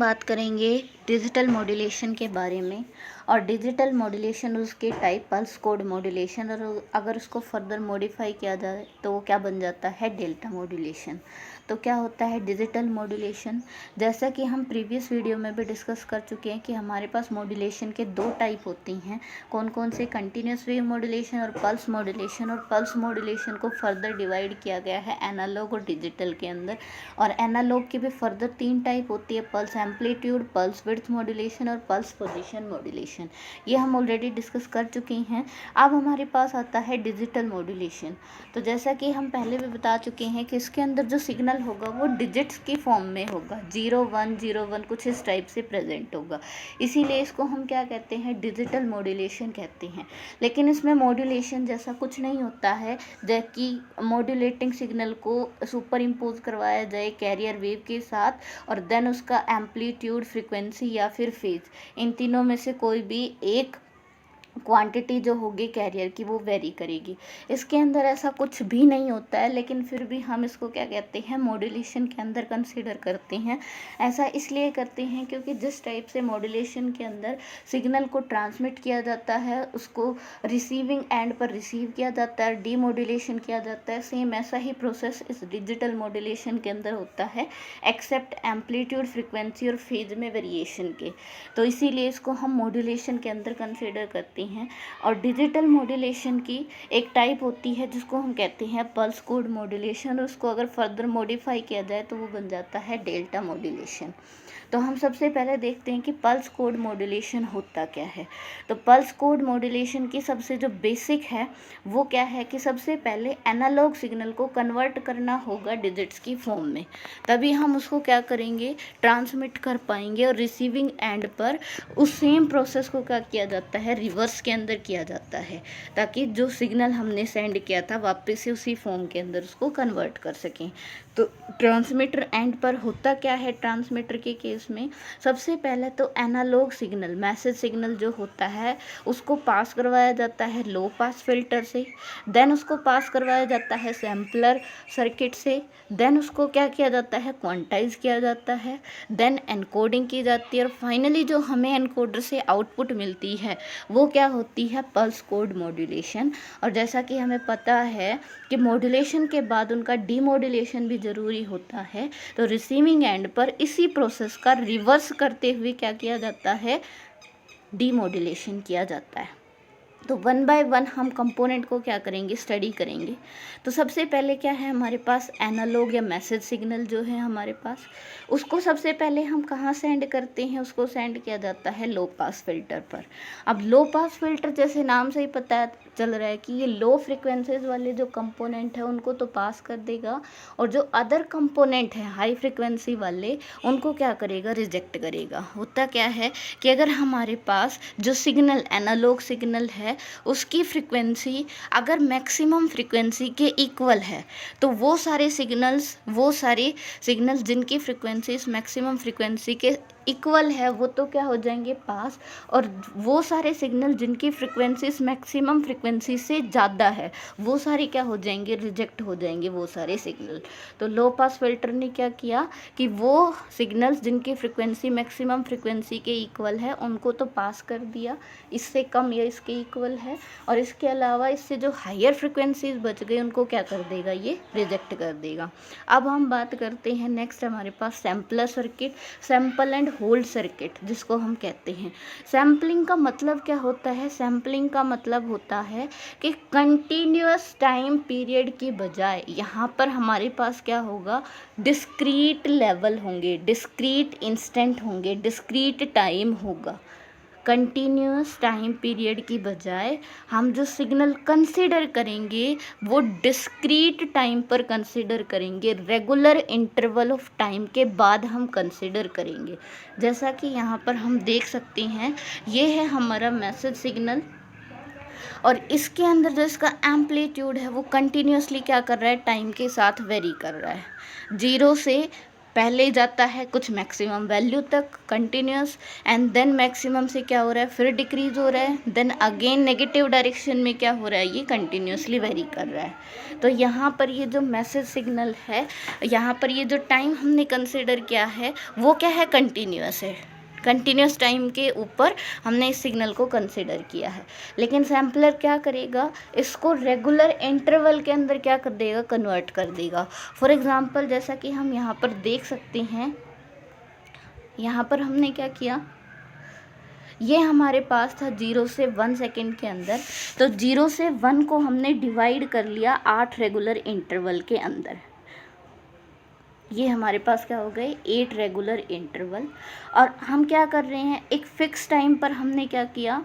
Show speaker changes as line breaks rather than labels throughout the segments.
बात करेंगे digital modulation के बारे में। और डिजिटल मॉड्यूलेशन उसके टाइप पल्स कोड मॉड्यूलेशन, और अगर उसको फर्दर मॉडिफाई किया जाए तो वो क्या बन जाता है, डेल्टा मॉड्यूलेशन। तो क्या होता है डिजिटल मॉड्यूलेशन? जैसा कि हम प्रीवियस वीडियो में भी डिस्कस कर चुके हैं कि हमारे पास मॉड्यूलेशन के दो टाइप होती हैं। कौन कौन से? कंटिन्यूस वेव मॉड्यूलेशन और पल्स मॉड्यूलेशन। और पल्स मॉड्यूलेशन को फर्दर डिवाइड किया गया है एनालॉग और डिजिटल के अंदर। और एनालॉग की भी फर्दर 3 टाइप होती है, pulse amplitude, pulse width modulation और पल्स पोजीशन मॉड्यूलेशन। ये हम ऑलरेडी डिस्कस कर चुके हैं। अब हमारे पास आता है डिजिटल मॉड्यूलेशन। तो जैसा कि हम पहले भी बता चुके हैं कि इसके अंदर जो सिग्नल होगा वो डिजिट्स की फॉर्म में होगा, 0 1 0 1 कुछ इस टाइप से प्रेजेंट होगा। इसीलिए इसको हम क्या कहते हैं, डिजिटल मॉड्यूलेशन कहते हैं। लेकिन इसमें मॉड्यूलेशन जैसा कुछ नहीं होता है जबकि मॉड्यूलेटिंग सिग्नल को सुपर इम्पोज करवाया जाए कैरियर वेव के साथ, और देन उसका एम्पलीट्यूड, फ्रीक्वेंसी या फिर फेज, इन तीनों में से कोई भी एक क्वांटिटी जो होगी कैरियर की वो वेरी करेगी। इसके अंदर ऐसा कुछ भी नहीं होता है, लेकिन फिर भी हम इसको क्या कहते हैं, मॉड्यूलेशन के अंदर कंसीडर करते हैं। ऐसा इसलिए करते हैं क्योंकि जिस टाइप से मॉड्यूलेशन के अंदर सिग्नल को ट्रांसमिट किया जाता है, उसको रिसीविंग एंड पर रिसीव किया जाता है, डीमॉड्यूलेशन किया जाता है, सेम ऐसा ही प्रोसेस इस डिजिटल मॉड्यूलेशन के अंदर होता है, एक्सेप्ट एम्पलीट्यूड, फ्रिक्वेंसी और फेज में वेरिएशन के। तो इसीलिए इसको हम मॉड्यूलेशन के अंदर कंसीडर करते हैं। और डिजिटल मॉड्यूलेशन की एक टाइप होती है जिसको हम कहते हैं पल्स कोड मॉड्यूलेशन। उसको अगर फर्दर मॉडिफाई किया जाए तो वो बन जाता है डेल्टा मॉड्यूलेशन। तो हम सबसे पहले देखते हैं कि पल्स कोड मॉड्यूलेशन होता क्या है। तो पल्स कोड मॉड्यूलेशन की सबसे जो बेसिक है वो क्या है कि सबसे पहले एनालॉग सिग्नल को कन्वर्ट करना होगा डिजिट्स की फॉर्म में, तभी हम उसको क्या करेंगे, ट्रांसमिट कर पाएंगे। और रिसीविंग एंड पर उस सेम प्रोसेस को क्या किया जाता है, रिवर्स के अंदर किया जाता है, ताकि जो सिग्नल हमने सेंड किया था वापस से उसी फॉर्म के अंदर उसको कन्वर्ट कर सकें। तो ट्रांसमीटर एंड पर होता क्या है, ट्रांसमीटर के केस में सबसे पहले तो एनालॉग सिग्नल, मैसेज सिग्नल जो होता है उसको पास करवाया जाता है लो पास फिल्टर से, देन उसको पास करवाया जाता है सैम्पलर सर्किट से, देन उसको क्या किया जाता है, क्वांटाइज किया जाता है, देन एनकोडिंग की जाती है, और फाइनली जो हमें एनकोडर से आउटपुट मिलती है वो क्या होती है, पल्स कोड मॉड्यूलेशन। और जैसा कि हमें पता है कि मॉड्यूलेशन के बाद उनका डीमॉड्यूलेशन भी ज़रूरी होता है, तो रिसीविंग एंड पर इसी प्रोसेस का रिवर्स करते हुए क्या किया जाता है, डीमॉड्यूलेशन किया जाता है। तो 1 बाय 1 हम कंपोनेंट को क्या करेंगे, स्टडी करेंगे। तो सबसे पहले क्या है हमारे पास, एनालॉग या मैसेज सिग्नल जो है हमारे पास, उसको सबसे पहले हम कहाँ सेंड करते हैं, उसको सेंड किया जाता है लो पास फिल्टर पर। अब लो पास फिल्टर जैसे नाम से ही पता चल रहा है कि ये लो फ्रिक्वेंसीज वाले जो कंपोनेंट है उनको तो पास कर देगा, और जो अदर कंपोनेंट है हाई फ्रिक्वेंसी वाले उनको क्या करेगा, रिजेक्ट करेगा। होता क्या है कि अगर हमारे पास जो सिग्नल एनालॉग सिग्नल है उसकी फ्रिक्वेंसी अगर मैक्सिमम फ्रिक्वेंसी के इक्वल है, तो वो सारे सिग्नल्स जिनकी फ्रिक्वेंसीज मैक्सिमम फ्रिक्वेंसी के इक्वल है वो तो क्या हो जाएंगे, पास। और वो सारे सिग्नल जिनकी फ्रिक्वेंसीज मैक्सिमम फ्रिक्वेंसी से ज़्यादा है वो सारे क्या हो जाएंगे, रिजेक्ट हो जाएंगे वो सारे सिग्नल। तो लो पास फिल्टर ने क्या किया कि वो सिग्नल्स जिनकी फ्रिक्वेंसी मैक्सिमम फ्रिक्वेंसी के इक्वल है उनको तो पास कर दिया, इससे कम या इसके इक्वल है, और इसके अलावा इससे जो हायर फ्रिक्वेंसीज बच गई उनको क्या कर देगा, ये रिजेक्ट कर देगा। अब हम बात करते हैं नेक्स्ट हमारे पास sampler circuit, sample and hold circuit जिसको हम कहते हैं। सैम्पलिंग का मतलब क्या होता है, सैम्पलिंग का मतलब होता है कि कंटिन्यूअस टाइम पीरियड की बजाय यहाँ पर हमारे पास क्या होगा, डिस्क्रीट लेवल होंगे, डिस्क्रीट इंस्टेंट होंगे, डिस्क्रीट टाइम होगा। कंटिन्यूअस टाइम पीरियड की बजाय हम जो सिग्नल कंसिडर करेंगे वो डिस्क्रीट टाइम पर कंसिडर करेंगे, रेगुलर इंटरवल ऑफ टाइम के बाद हम कंसिडर करेंगे। जैसा कि यहाँ पर हम देख सकते हैं ये है हमारा मैसेज सिग्नल, और इसके अंदर जो इसका एम्पलीट्यूड है वो कंटिन्यूअसली क्या कर रहा है, टाइम के साथ वेरी कर रहा है, 0 से पहले जाता है कुछ मैक्सिमम वैल्यू तक कंटिन्यूस, एंड देन मैक्सिमम से क्या हो रहा है, फिर डिक्रीज हो रहा है, देन अगेन नेगेटिव डायरेक्शन में क्या हो रहा है, ये कंटिन्यूसली वेरी कर रहा है। तो यहाँ पर ये जो मैसेज सिग्नल है, यहाँ पर ये जो टाइम हमने कंसिडर किया है वो क्या है, कंटिन्यूस है। कंटिन्यूस टाइम के ऊपर हमने इस सिग्नल को कंसिडर किया है। लेकिन सैम्पलर क्या करेगा, इसको रेगुलर इंटरवल के अंदर क्या कर देगा, कन्वर्ट कर देगा। फॉर एग्जांपल जैसा कि हम यहाँ पर देख सकते हैं, यहाँ पर हमने क्या किया, ये हमारे पास था 0 से 1 सेकेंड के अंदर, तो 0 से 1 को हमने डिवाइड कर लिया 8 रेगुलर इंटरवल के अंदर। ये हमारे पास क्या हो गए, 8 रेगुलर इंटरवल। और हम क्या कर रहे हैं, एक फिक्स टाइम पर हमने क्या किया,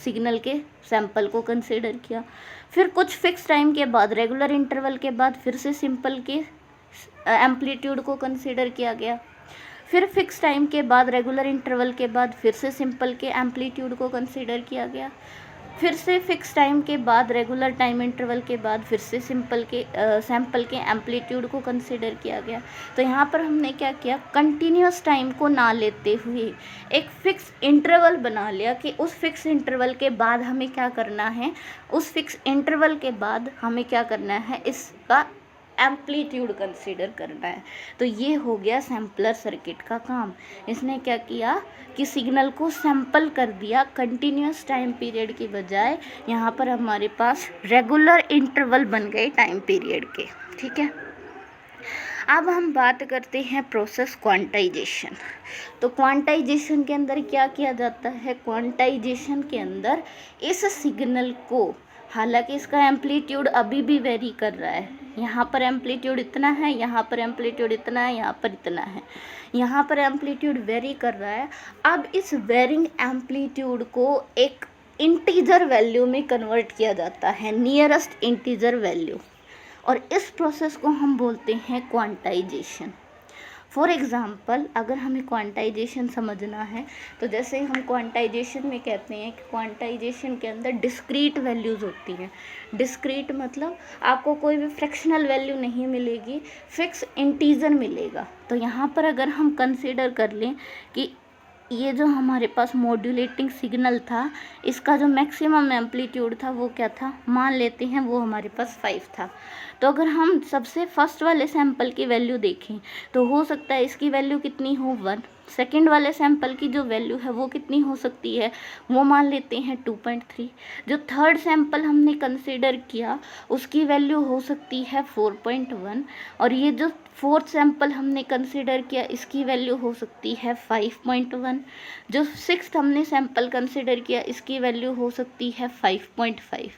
सिग्नल के सैंपल को कंसीडर किया। फिर कुछ फिक्स टाइम के बाद, रेगुलर इंटरवल के बाद फिर से सिंपल के एम्पलीट्यूड को कंसीडर किया गया। फिर फिक्स टाइम के बाद, रेगुलर इंटरवल के बाद फिर से सिंपल के एम्पलीट्यूड को कंसीडर किया गया। फिर से फिक्स टाइम के बाद, रेगुलर टाइम इंटरवल के बाद फिर से सिंपल के सैंपल के एम्पलीट्यूड को कंसीडर किया गया। तो यहाँ पर हमने क्या किया, कंटिन्यूस टाइम को ना लेते हुए एक फिक्स इंटरवल बना लिया कि उस फिक्स इंटरवल के बाद हमें क्या करना है, उस फिक्स इंटरवल के बाद हमें क्या करना है, इसका एम्पलीट्यूड कंसीडर करना है। तो ये हो गया सैम्पलर सर्किट का काम। इसने क्या किया कि सिग्नल को सैंपल कर दिया कंटिन्यूस टाइम पीरियड की बजाय, यहाँ पर हमारे पास रेगुलर इंटरवल बन गए टाइम पीरियड के। ठीक है, अब हम बात करते हैं प्रोसेस क्वांटाइजेशन। तो क्वांटाइजेशन के अंदर क्या किया जाता है, क्वांटाइजेशन के अंदर इस सिग्नल को, हालांकि इसका एम्पलीट्यूड अभी भी वेरी कर रहा है, यहाँ पर एम्पलीट्यूड इतना है, यहाँ पर एम्पलीट्यूड इतना है, यहाँ पर इतना है, यहाँ पर एम्पलीट्यूड वेरी कर रहा है। अब इस वेरिंग एम्पलीट्यूड को एक इंटीजर वैल्यू में कन्वर्ट किया जाता है, नियरेस्ट इंटीजर वैल्यू, और इस प्रोसेस को हम बोलते हैं क्वांटाइजेशन। फॉर एग्ज़ाम्पल अगर हमें क्वांटाइजेशन समझना है, तो जैसे हम क्वांटाइजेशन में कहते हैं कि क्वांटाइजेशन के अंदर डिस्क्रीट वैल्यूज़ होती हैं। डिस्क्रीट मतलब आपको कोई भी फ्रैक्शनल वैल्यू नहीं मिलेगी, फिक्स इंटीजर मिलेगा। तो यहाँ पर अगर हम कंसीडर कर लें कि ये जो हमारे पास मॉड्यूलेटिंग सिग्नल था, इसका जो मैक्सिमम एम्पलीट्यूड था वो क्या था, मान लेते हैं वो हमारे पास 5 था। तो अगर हम सबसे फर्स्ट वाले सैंपल की वैल्यू देखें तो हो सकता है इसकी वैल्यू कितनी हो, 1। सेकेंड वाले सैंपल की जो वैल्यू है वो कितनी हो सकती है, वो मान लेते हैं 2.3। जो थर्ड सैंपल हमने कंसीडर किया उसकी वैल्यू हो सकती है 4.1, और ये जो फोर्थ सैंपल हमने कंसीडर किया इसकी वैल्यू हो सकती है 5.1। जो सिक्स्थ हमने सैंपल कंसीडर किया इसकी वैल्यू हो सकती है 5.5।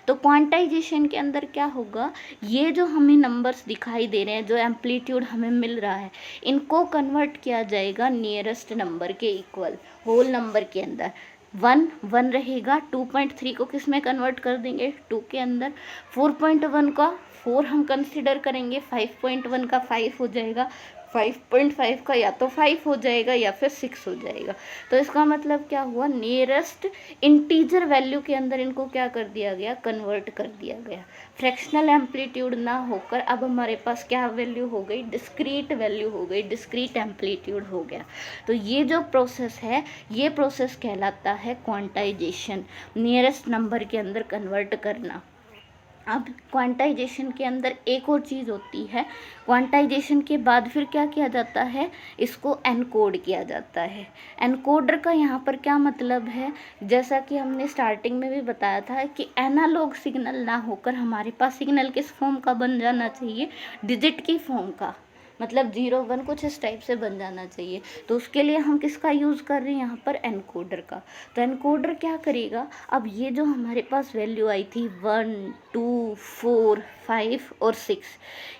तो क्वांटाइजेशन के अंदर क्या होगा, ये जो हमें नंबर्स दिखाई दे रहे हैं, जो एम्पलीट्यूड हमें मिल रहा है, इनको कन्वर्ट किया जाएगा नियरेस्ट नंबर के इक्वल, होल नंबर के अंदर। 1 रहेगा, 2.3 को किस में कन्वर्ट कर देंगे, 2 के अंदर। 4.1 का 4 हम कंसिडर करेंगे, 5.1 का 5 हो जाएगा, 5.5 का या तो 5 हो जाएगा या फिर 6 हो जाएगा। तो इसका मतलब क्या हुआ, नियरेस्ट इंटीजर वैल्यू के अंदर इनको क्या कर दिया गया, कन्वर्ट कर दिया गया। फ्रैक्शनल एम्पलीट्यूड ना होकर अब हमारे पास क्या वैल्यू हो गई, डिस्क्रीट वैल्यू हो गई, डिस्क्रीट एम्पलीट्यूड हो गया। तो ये जो प्रोसेस है, ये प्रोसेस कहलाता है क्वांटाइजेशन, नियरेस्ट नंबर के अंदर कन्वर्ट करना। अब क्वांटाइजेशन के अंदर एक और चीज़ होती है, क्वांटाइजेशन के बाद फिर क्या किया जाता है, इसको एनकोड किया जाता है। एनकोडर का यहाँ पर क्या मतलब है, जैसा कि हमने स्टार्टिंग में भी बताया था कि एनालॉग सिग्नल ना होकर हमारे पास सिग्नल किस फॉर्म का बन जाना चाहिए, डिजिट की फॉर्म का, मतलब 0 1 कुछ इस टाइप से बन जाना चाहिए। तो उसके लिए हम किसका यूज़ कर रहे हैं यहाँ पर, एनकोडर का। तो एनकोडर क्या करेगा, अब ये जो हमारे पास वैल्यू आई थी 1 2 4 5 और 6,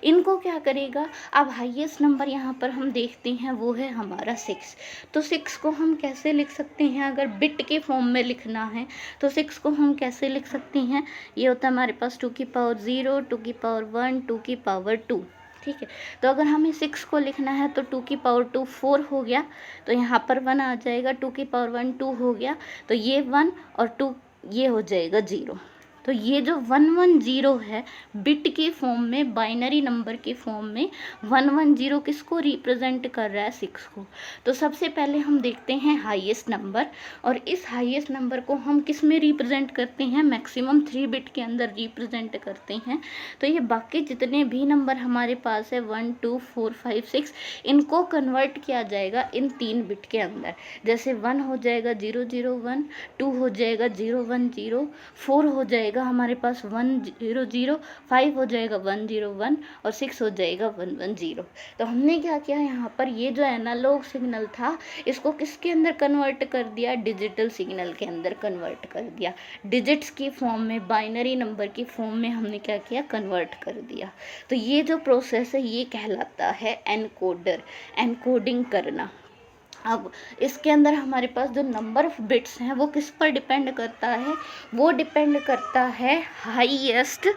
इनको क्या करेगा, अब हाईएस्ट नंबर यहाँ पर हम देखते हैं वो है हमारा 6। तो 6 को हम कैसे लिख सकते हैं, अगर बिट के फॉर्म में लिखना है तो 6 को हम कैसे लिख सकते हैं, ये होता है हमारे पास 2 की पावर 0, 2 की पावर 1, 2 की पावर 2। ठीक है, तो अगर हमें 6 को लिखना है तो 2 की पावर 2 4 हो गया, तो यहाँ पर 1 आ जाएगा, 2 की पावर 1 2 हो गया, तो ये 1 और 2 ये हो जाएगा 0। तो ये जो 110 है बिट की फॉर्म में, बाइनरी नंबर के फॉर्म में 110 किसको रिप्रेजेंट कर रहा है, 6 को। तो सबसे पहले हम देखते हैं हाईएस्ट नंबर, और इस हाईएस्ट नंबर को हम किस में रिप्रेजेंट करते हैं, मैक्सिमम 3 बिट के अंदर रिप्रेजेंट करते हैं। तो ये बाकी जितने भी नंबर हमारे पास है 1 2 4 5 6, इनको कन्वर्ट किया जाएगा इन 3 बिट के अंदर। जैसे 1 हो जाएगा 001, 2 हो जाएगा 010, 4 हो जाएगा हमारे पास 100, 5 हो जाएगा 101 और 6 हो जाएगा 110। तो हमने क्या किया यहाँ पर, ये जो एनालॉग सिग्नल था इसको किसके अंदर कन्वर्ट कर दिया, डिजिटल सिग्नल के अंदर कन्वर्ट कर दिया। डिजिट्स की फॉर्म में, बाइनरी नंबर की फॉर्म में हमने क्या किया, कन्वर्ट कर दिया। तो ये जो प्रोसेस है ये कहलाता है एनकोडर, एनकोडिंग करना। अब इसके अंदर हमारे पास जो नंबर ऑफ बिट्स हैं वो किस पर डिपेंड करता है, वो डिपेंड करता है हाईएस्ट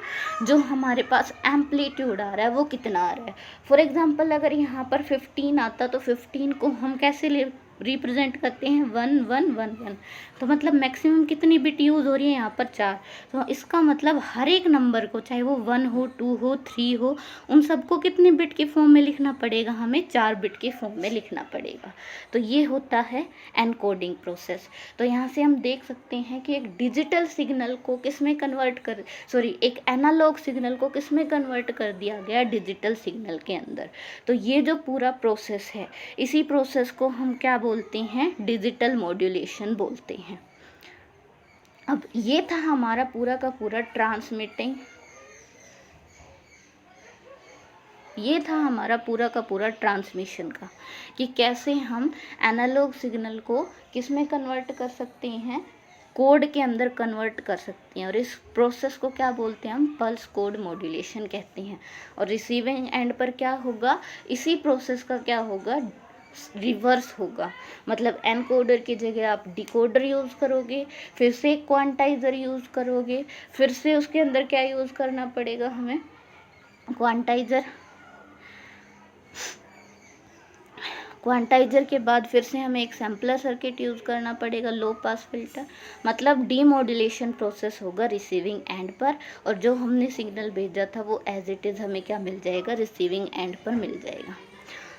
जो हमारे पास एम्पलीट्यूड आ रहा है वो कितना आ रहा है। फॉर एग्जांपल अगर यहाँ पर 15 आता तो 15 को हम कैसे रिप्रेजेंट करते हैं 1111, तो मतलब मैक्सिमम कितनी बिट यूज़ हो रही है यहाँ पर 4। तो इसका मतलब हर एक नंबर को, चाहे वो 1 हो 2 हो 3 हो, उन सबको कितने बिट के फॉर्म में लिखना पड़ेगा, हमें 4 बिट के फॉर्म में लिखना पड़ेगा। तो ये होता है एनकोडिंग प्रोसेस। तो यहाँ से हम देख सकते हैं कि एक डिजिटल सिग्नल को किस में कन्वर्ट कर, एक एनालॉग सिग्नल को किस में कन्वर्ट कर दिया गया, डिजिटल सिग्नल के अंदर। तो ये जो पूरा प्रोसेस है, इसी प्रोसेस को हम क्या बोलते हैं, डिजिटल मॉड्यूलेशन बोलते हैं। अब ये था हमारा पूरा का पूरा ट्रांसमिटिंग, ये था हमारा पूरा का पूरा ट्रांसमिशन का, कि कैसे हम एनालॉग सिग्नल को किस में कन्वर्ट कर सकते हैं, कोड के अंदर कन्वर्ट कर सकते हैं। और इस प्रोसेस को क्या बोलते हैं, हम पल्स कोड मॉड्यूलेशन कहते हैं। और रिसीविंग एंड पर क्या होगा, इसी प्रोसेस का क्या होगा, रिवर्स होगा। मतलब एनकोडर की जगह आप डिकोडर यूज़ करोगे, फिर से क्वांटाइजर यूज़ करोगे, फिर से उसके अंदर क्या यूज़ करना पड़ेगा हमें, क्वांटाइजर के बाद फिर से हमें एक सैम्पलर सर्किट यूज़ करना पड़ेगा, लो पास फिल्टर। मतलब डीमॉड्यूलेशन प्रोसेस होगा रिसीविंग एंड पर, और जो हमने सिग्नल भेजा था वो एज इट इज़ हमें क्या मिल जाएगा, रिसीविंग एंड पर मिल जाएगा।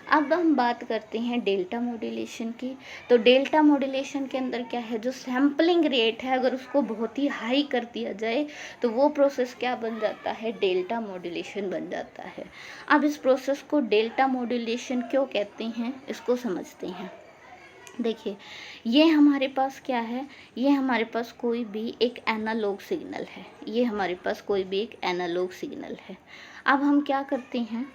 अब हम बात करते हैं डेल्टा मॉड्यूलेशन की। तो डेल्टा मॉड्यूलेशन के अंदर क्या है, जो सैम्पलिंग रेट है अगर उसको बहुत ही हाई कर दिया जाए तो वो प्रोसेस क्या बन जाता है, डेल्टा मॉड्यूलेशन बन जाता है। अब इस प्रोसेस को डेल्टा मॉड्यूलेशन क्यों कहते हैं, इसको समझते हैं। देखिए, ये हमारे पास क्या है, ये हमारे पास कोई भी एक एनालॉग सिग्नल है, ये हमारे पास कोई भी एक एनालॉग सिग्नल है। अब हम क्या करते हैं,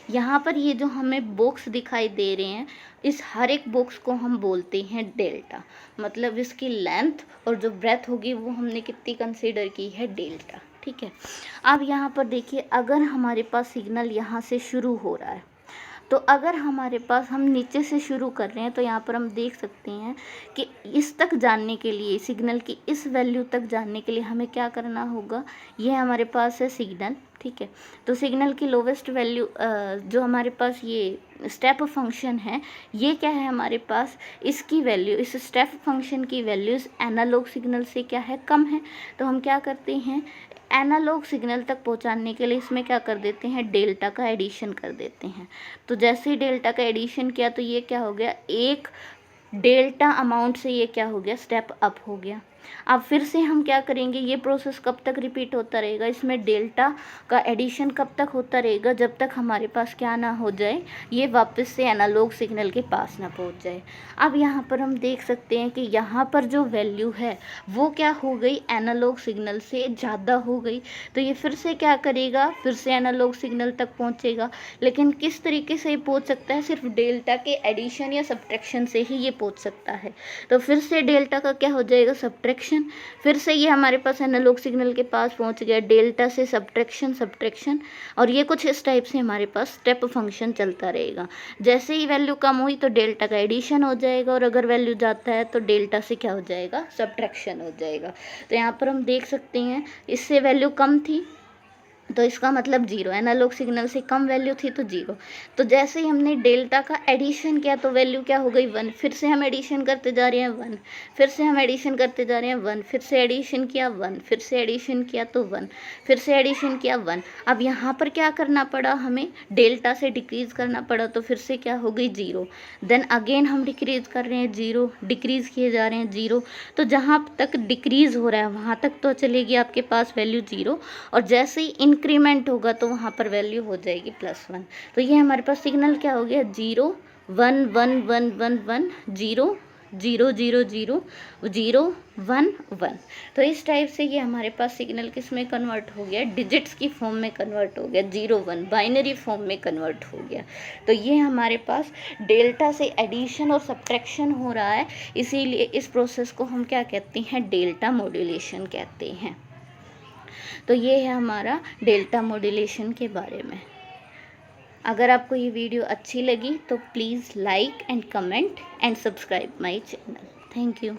यहाँ पर ये जो हमें बॉक्स दिखाई दे रहे हैं, इस हर एक बॉक्स को हम बोलते हैं डेल्टा। मतलब इसकी लेंथ और जो ब्रेथ होगी वो हमने कितनी कंसीडर की है, डेल्टा। ठीक है। अब यहाँ पर देखिए, अगर हमारे पास सिग्नल यहाँ से शुरू हो रहा है, तो अगर हमारे पास, हम नीचे से शुरू कर रहे हैं, तो यहाँ पर हम देख सकते हैं कि इस तक जानने के लिए, सिग्नल की इस वैल्यू तक जानने के लिए हमें क्या करना होगा, ये हमारे पास है सिग्नल। ठीक है। तो सिग्नल की लोवेस्ट वैल्यू जो हमारे पास ये स्टेप फंक्शन है, ये क्या है हमारे पास, इसकी वैल्यू, इस स्टेप फंक्शन की वैल्यूज़ एनालॉग सिग्नल से क्या है, कम है। तो हम क्या करते हैं, एनालॉग सिग्नल तक पहुंचाने के लिए इसमें क्या कर देते हैं, डेल्टा का एडिशन कर देते हैं। तो जैसे ही डेल्टा का एडिशन किया तो ये क्या हो गया, एक डेल्टा अमाउंट से ये क्या हो गया, स्टेप अप हो गया। अब फिर से हम क्या करेंगे, ये प्रोसेस कब तक रिपीट होता रहेगा, इसमें डेल्टा का एडिशन कब तक होता रहेगा, जब तक हमारे पास क्या ना हो जाए, ये वापस से एनालॉग सिग्नल के पास ना पहुंच जाए। अब यहाँ पर हम देख सकते हैं कि यहाँ पर जो वैल्यू है वो क्या हो गई, एनालॉग सिग्नल से ज़्यादा हो गई। तो ये फिर से क्या करेगा, फिर से एनालॉग सिग्नल तक पहुँचेगा। लेकिन किस तरीके से पहुँच सकता है, सिर्फ डेल्टा के एडिशन या सब्ट्रैक्शन से ही ये पहुँच सकता है। तो फिर से डेल्टा का क्या हो जाएगा, सब्ट्रैक्शन। फिर से ये हमारे पास एनालॉग सिग्नल के पास पहुंच गया, डेल्टा से सब्ट्रैक्शन, और ये कुछ इस टाइप से हमारे पास स्टेप फंक्शन चलता रहेगा। जैसे ही वैल्यू कम हुई तो डेल्टा का एडिशन हो जाएगा, और अगर वैल्यू जाता है तो डेल्टा से क्या हो जाएगा, सब्ट्रैक्शन हो जाएगा। तो यहाँ पर हम देख सकते हैं, इससे वैल्यू कम थी, तो इसका मतलब जीरो, एनालॉग सिग्नल से कम वैल्यू थी तो जीरो। तो जैसे ही हमने डेल्टा का एडिशन किया तो वैल्यू क्या हो गई 1, फिर से हम एडिशन करते जा रहे हैं 1, फिर से हम एडिशन करते जा रहे हैं 1, फिर से एडिशन किया 1, फिर से एडिशन किया तो 1, फिर से एडिशन किया 1। अब यहाँ पर क्या करना पड़ा, हमें डेल्टा से डिक्रीज़ करना पड़ा, तो फिर से क्या हो गई जीरो। देन अगेन हम डिक्रीज़ कर रहे हैं जीरो, डिक्रीज़ किए जा रहे हैं जीरो। तो जहाँ तक डिक्रीज़ हो रहा है वहाँ तक तो चलेगी आपके पास वैल्यू जीरो, और जैसे ही इंक्रीमेंट होगा तो वहाँ पर वैल्यू हो जाएगी +1। तो ये हमारे पास सिग्नल क्या हो गया, 0 1 1 1 1 1 0 0 0 0 0 1 1। तो इस टाइप से ये हमारे पास सिग्नल किस में कन्वर्ट हो गया, डिजिट्स की फॉर्म में कन्वर्ट हो गया, 0 1 बाइनरी फॉर्म में कन्वर्ट हो गया। तो ये हमारे पास डेल्टा से एडिशन और सब्ट्रैक्शन हो रहा है, इसीलिए इस प्रोसेस को हम क्या कहते हैं, डेल्टा मॉड्यूलेशन कहते हैं। तो ये है हमारा डेल्टा मॉड्यूलेशन के बारे में। अगर आपको ये वीडियो अच्छी लगी तो please like and comment and subscribe my channel. Thank you.